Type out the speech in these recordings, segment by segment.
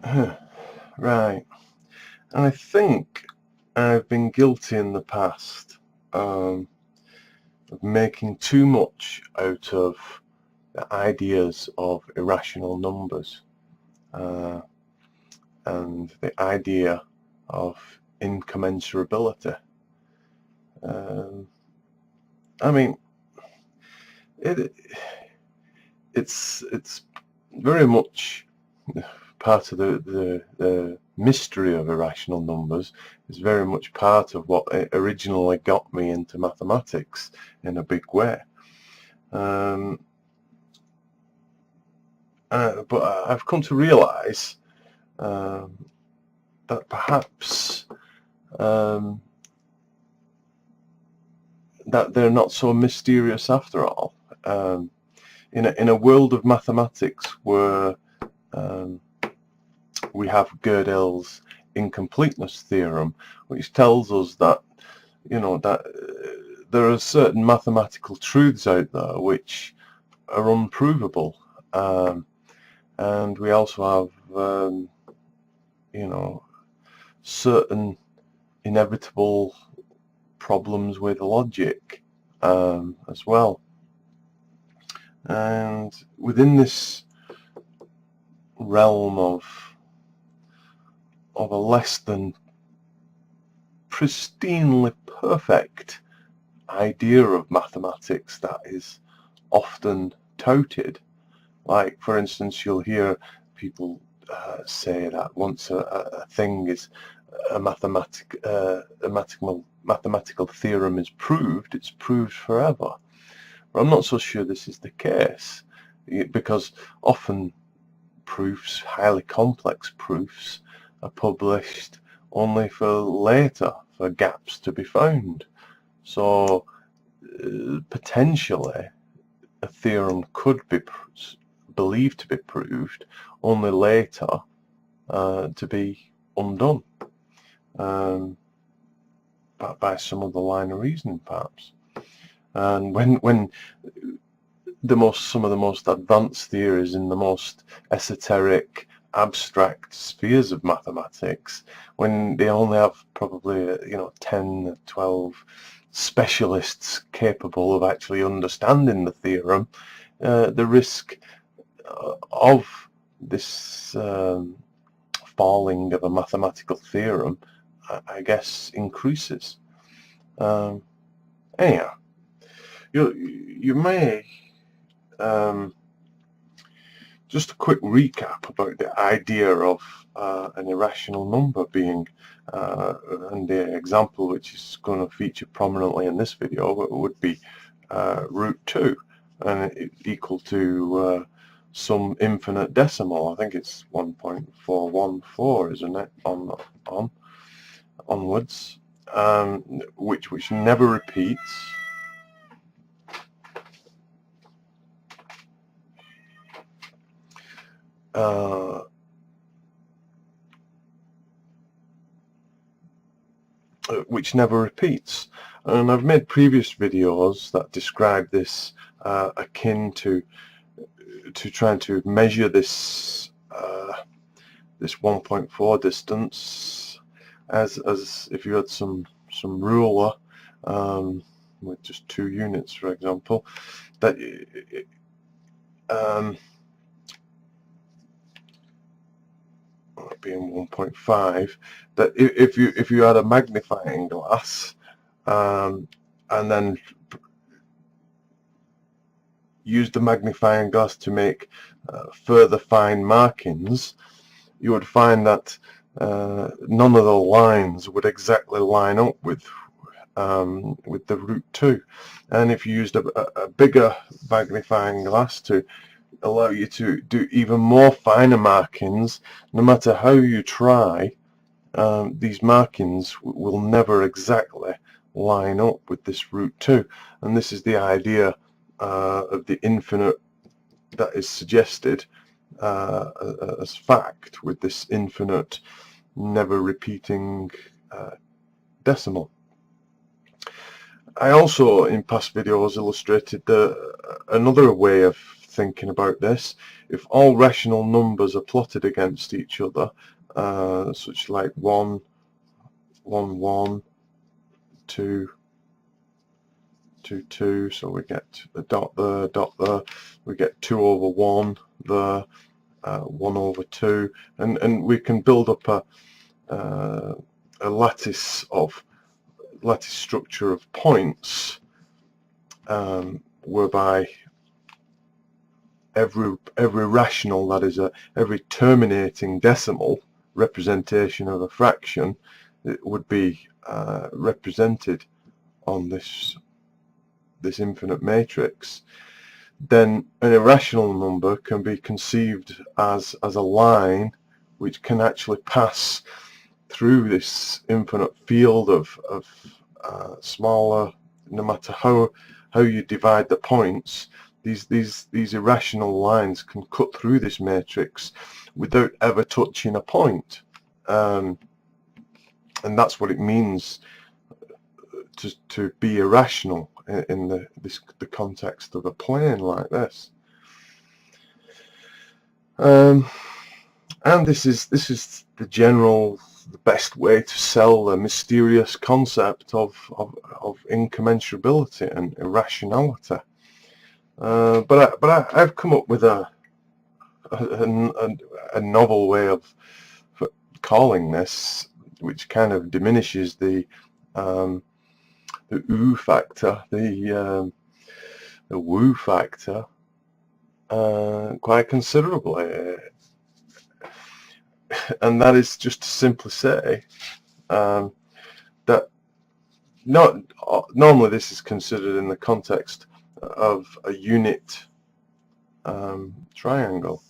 Right, and I think I've been guilty in the past of making too much out of the ideas of irrational numbers and the idea of incommensurability. I mean, it's very much part of the mystery of irrational numbers. Is very much part of what originally got me into mathematics in a big way. But I've come to realise that perhaps that they're not so mysterious after all. In a world of mathematics where we have Gödel's incompleteness theorem, which tells us that that there are certain mathematical truths out there which are unprovable, and we also have certain inevitable problems with logic as well. And within this realm of a less than pristinely perfect idea of mathematics that is often touted, like for instance you'll hear people say that once a thing is a mathematical theorem is proved, it's proved forever. But I'm not so sure this is the case, because often proofs, highly complex proofs, are published only for later, for gaps to be found. So potentially a theorem could be believed to be proved only later to be undone by some other line of reasoning, perhaps. And when some of the most advanced theories in the most esoteric, abstract spheres of mathematics, when they only have probably 10, 12 specialists capable of actually understanding the theorem, the risk of this falling of a mathematical theorem, I guess, increases. Anyhow, you may just a quick recap about the idea of an irrational number being, and the example which is going to feature prominently in this video would be root 2, and it's equal to some infinite decimal. I think it's 1.414, isn't it, onwards, which never repeats. Which never repeats. And I've made previous videos that describe this akin to trying to measure this this 1.4 distance as if you had some ruler with just 2 units, for example, that being 1.5, that if you had a magnifying glass and then use the magnifying glass to make further fine markings, you would find that none of the lines would exactly line up with the root 2. And if you used a bigger magnifying glass to allow you to do even more finer markings, no matter how you try, these markings will never exactly line up with this root 2. And this is the idea of the infinite that is suggested as fact with this infinite, never repeating decimal. I also in past videos illustrated another way of thinking about this. If all rational numbers are plotted against each other, such like 1, 1, 1, 2, 2, 2, so we get a dot there, we get 2 over 1 there, 1 over 2, and we can build up a lattice structure of points, whereby every rational, that is every terminating decimal representation of a fraction, it would be represented on this infinite matrix. Then an irrational number can be conceived as a line which can actually pass through this infinite field of smaller, no matter how you divide the points, these irrational lines can cut through this matrix without ever touching a point, and that's what it means to be irrational in the context of a plane like this. And this is the best way to sell the mysterious concept of incommensurability and irrationality. But I've come up with a novel way of calling this, which kind of diminishes the ooh factor, the woo factor, quite considerably. And that is just to simply say that normally this is considered in the context of a unit triangle,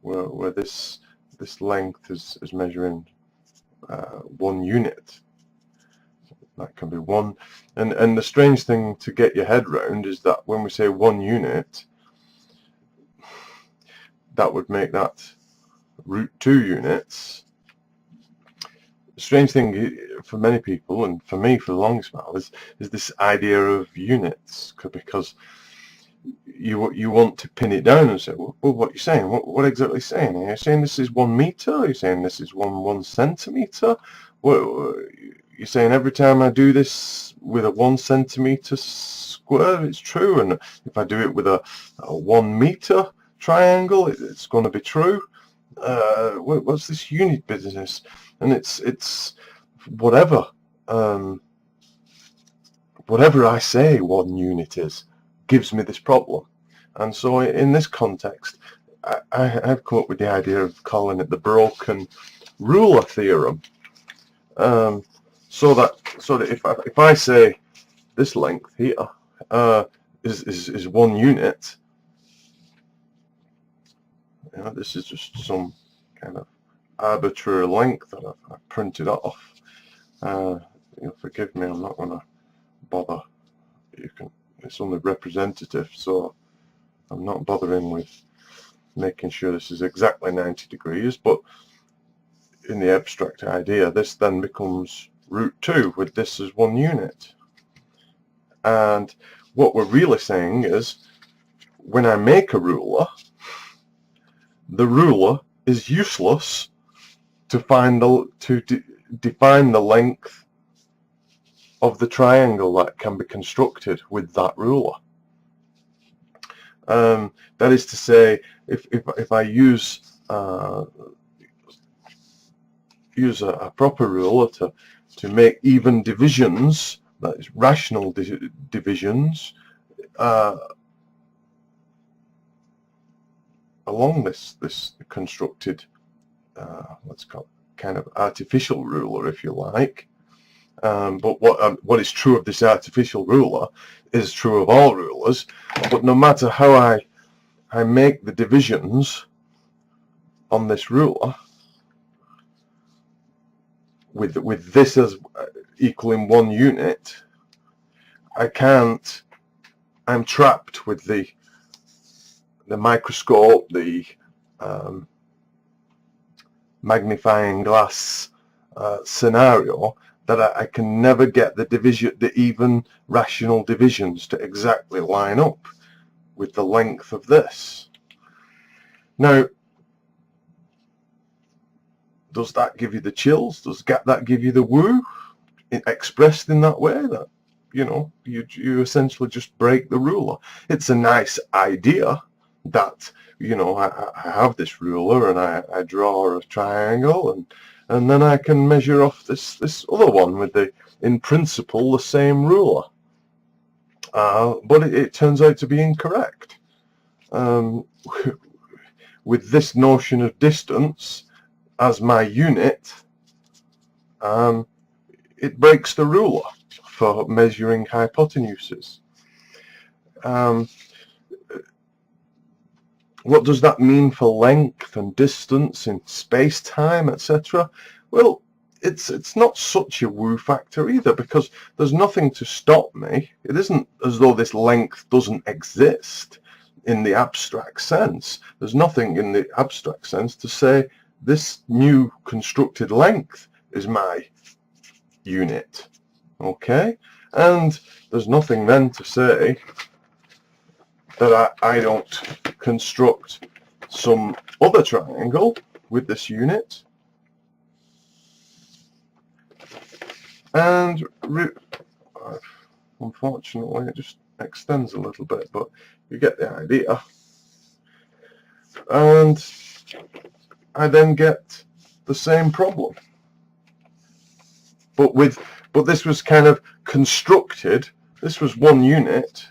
where this length is measuring 1 unit. That can be 1, and the strange thing to get your head round is that when we say 1 unit, that would make that √2 units. The strange thing for many people, and for me for the longest while, is this idea of units, because you want to pin it down and say, well, what are you saying? What exactly are you saying? Are you saying this is 1 meter? Are you saying this is 1 centimeter? You're saying every time I do this with a 1 centimeter square, it's true, and if I do it with a 1 meter triangle, it's going to be true? What's this unit business? And it's whatever I say 1 unit is gives me this problem. And so in this context, I've come up with the idea of calling it the broken ruler theorem. So that if I say this length here is 1 unit, this is just some kind of arbitrary length that I've printed off. Forgive me, I'm not going to bother. It's only representative, so I'm not bothering with making sure this is exactly 90 degrees, but in the abstract idea, this then becomes √2 with this as 1 unit. And what we're really saying is, when I make a ruler, the ruler is useless to define the length of the triangle that can be constructed with that ruler. That is to say, if I use a proper ruler to make even divisions, that is rational divisions, along this constructed, let's call it kind of artificial ruler, if you like. But what is true of this artificial ruler is true of all rulers. But no matter how I make the divisions on this ruler, with this as equaling 1 unit, I'm trapped with the microscope, the magnifying glass scenario, that I can never get the even rational divisions to exactly line up. with the length of this. Now, does that give you the chills? Does that give you the woo? Expressed in that way, that you essentially just break the ruler. It's a nice idea that I have this ruler and I draw a triangle and then I can measure off this other one with in principle the same ruler, but it turns out to be incorrect. With this notion of distance as my unit, it breaks the ruler for measuring hypotenuses. What does that mean for length and distance in space-time, etc.? Well, it's not such a woo factor either, because there's nothing to stop me. It isn't as though this length doesn't exist in the abstract sense. There's nothing in the abstract sense to say this new constructed length is my unit. Okay? And there's nothing then to say that I don't construct some other triangle with this unit and unfortunately it just extends a little bit, but you get the idea. And I then get the same problem, but this was kind of constructed. This was one unit,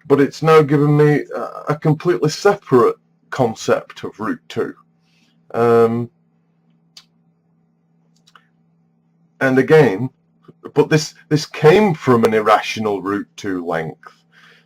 but it's now given me a completely separate concept of root 2. And again, but this came from an irrational root 2 length.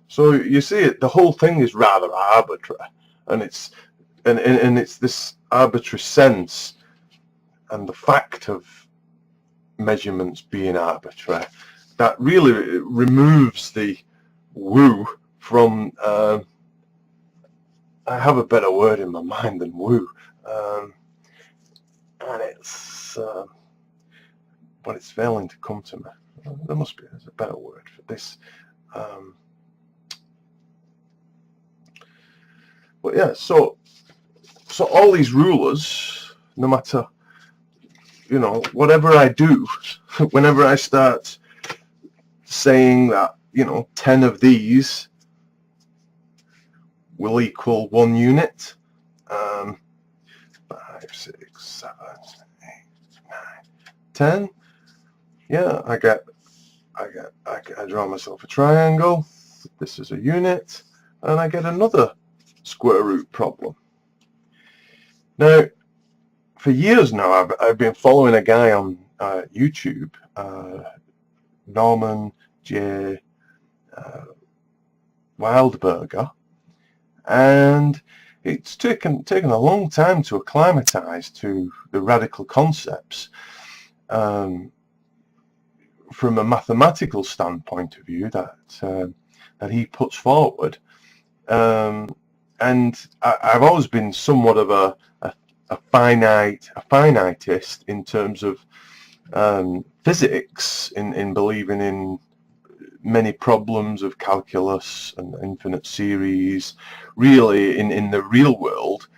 So you see, the whole thing is rather arbitrary, and it's this arbitrary sense and the fact of measurements being arbitrary that really removes the woo from, I have a better word in my mind than woo, and it's but it's failing to come to me. There must be a better word for this. But yeah, so all these rulers, no matter whatever I do, whenever I start saying that 10 of these will equal 1 unit, 5, 6, 7, 8, 9, 10. Yeah, I draw myself a triangle. This is a unit, and I get another square root problem. Now, for years now, I've been following a guy on YouTube, Norman J. Wildberger, and it's taken a long time to acclimatize to the radical concepts from a mathematical standpoint of view that he puts forward. And I've always been somewhat of a finitist in terms of physics, in believing in many problems of calculus and infinite series, really in the real world,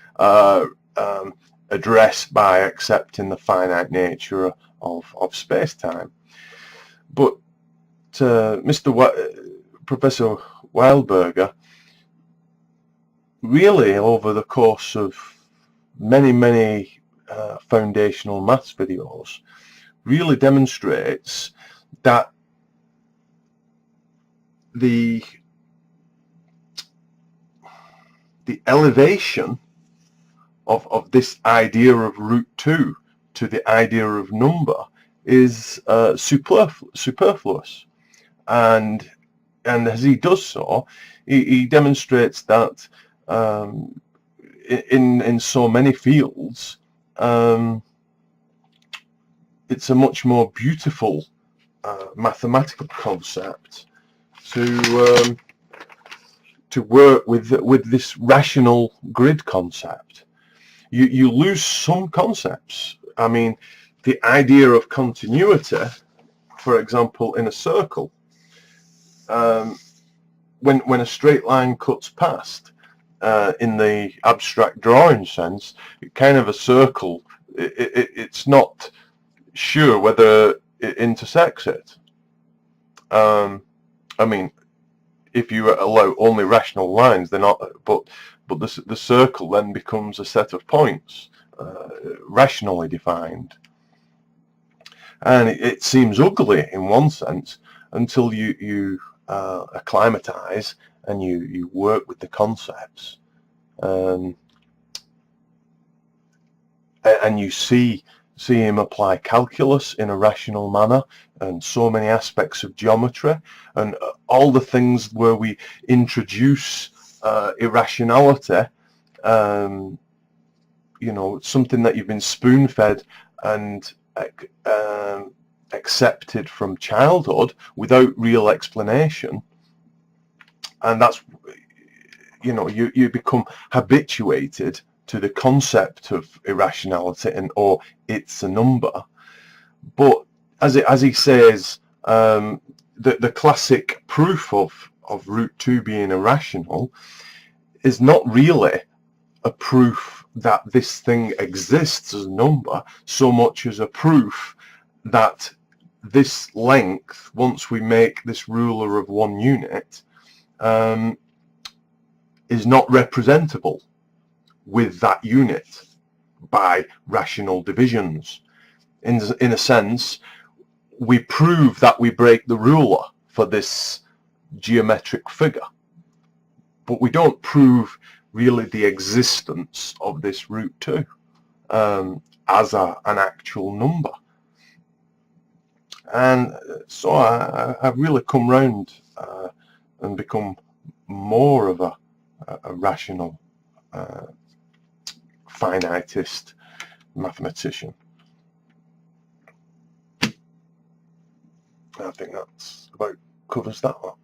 addressed by accepting the finite nature of space-time. But Professor Wildberger, really over the course of many foundational maths videos, really demonstrates that the elevation of this idea of root 2 to the idea of number is superfluous, and as he does so, he demonstrates that in so many fields, it's a much more beautiful mathematical concept to work with this rational grid concept. You lose some concepts. I mean, the idea of continuity, for example, in a circle, when a straight line cuts past, in the abstract drawing sense, kind of a circle, it's not sure whether it intersects it. I mean, if you allow only rational lines, they're not, but the circle then becomes a set of points, rationally defined. And it seems ugly in one sense until you acclimatise and you work with the concepts, and you see him apply calculus in a rational manner, and so many aspects of geometry, and all the things where we introduce irrationality, you know, something that you've been spoon-fed and accepted from childhood without real explanation, and that's, you know, you become habituated to the concept of irrationality, and or it's a number. But as he says, the classic proof of root 2 being irrational is not really a proof that this thing exists as a number, so much as a proof that this length, once we make this ruler of 1 unit, is not representable with that unit by rational divisions. In a sense, we prove that we break the ruler for this geometric figure, but we don't prove really the existence of this root 2 as an actual number. And so I've really come round and become more of a rational finitist mathematician. I think that's about covers that one.